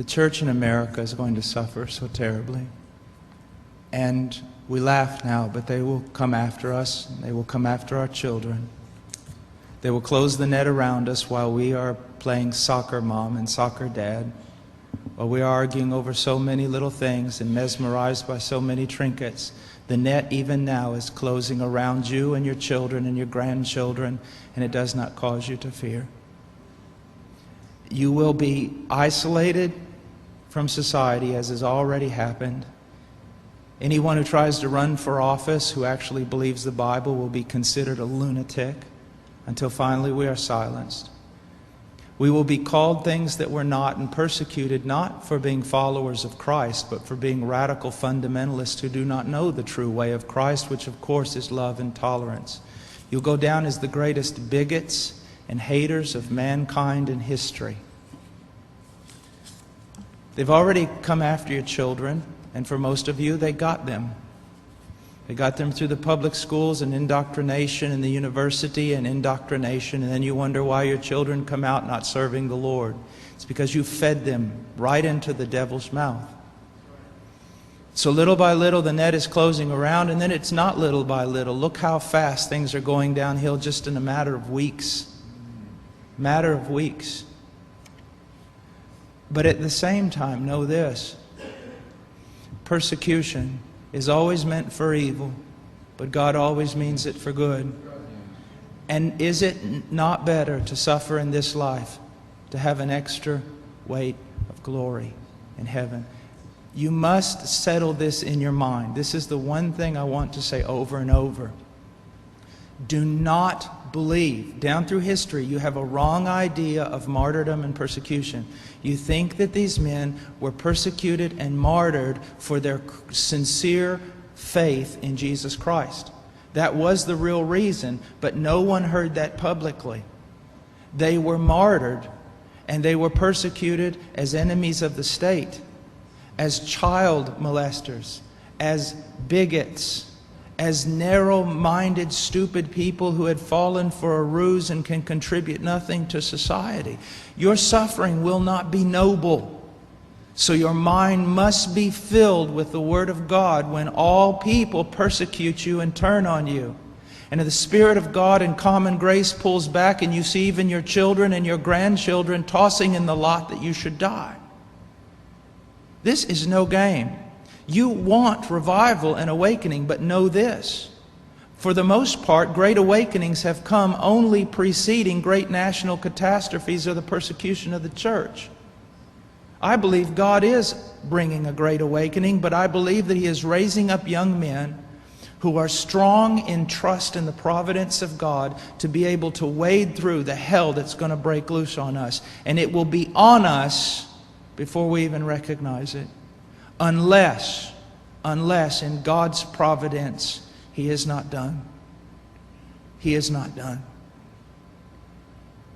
The church in America is going to suffer so terribly. And we laugh now, but they will come after us. They will come after our children. They will close the net around us while we are playing soccer mom and soccer dad, while we are arguing over so many little things and mesmerized by so many trinkets. The net even now is closing around you and your children and your grandchildren, and it does not cause you to fear. You will be isolated from society, as has already happened. Anyone who tries to run for office who actually believes the Bible will be considered a lunatic until finally we are silenced. We will be called things that we're not and persecuted not for being followers of Christ, but for being radical fundamentalists who do not know the true way of Christ, which of course is love and tolerance. You'll go down as the greatest bigots and haters of mankind in history. They've already come after your children, and for most of you, they got them. They got them through the public schools and indoctrination, and the university and indoctrination, and then you wonder why your children come out not serving the Lord. It's because you fed them right into the devil's mouth. So little by little, the net is closing around, and then it's not little by little. Look how fast things are going downhill just in a matter of weeks. Matter of weeks. But at the same time, know this. Persecution is always meant for evil, but God always means it for good. And is it not better to suffer in this life, to have an extra weight of glory in heaven? You must settle this in your mind. This is the one thing I want to say over and over. Do not believe. Down through history, you have a wrong idea of martyrdom and persecution. You think that these men were persecuted and martyred for their sincere faith in Jesus Christ. That was the real reason, but no one heard that publicly. They were martyred, and they were persecuted as enemies of the state, as child molesters, as bigots, as narrow-minded, stupid people who had fallen for a ruse and can contribute nothing to society. Your suffering will not be noble. So your mind must be filled with the Word of God when all people persecute you and turn on you. And if the Spirit of God in common grace pulls back and you see even your children and your grandchildren tossing in the lot that you should die. This is no game. You want revival and awakening, but know this. For the most part, great awakenings have come only preceding great national catastrophes or the persecution of the church. I believe God is bringing a great awakening, but I believe that He is raising up young men who are strong in trust in the providence of God to be able to wade through the hell that's going to break loose on us. And it will be on us before we even recognize it. Unless in God's providence, He is not done. He is not done.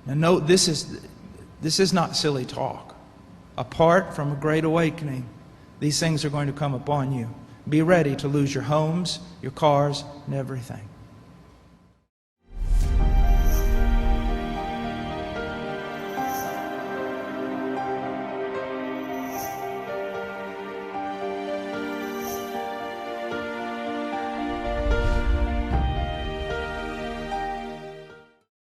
Now note, this is not silly talk. Apart from a great awakening, these things are going to come upon you. Be ready to lose your homes, your cars, and everything.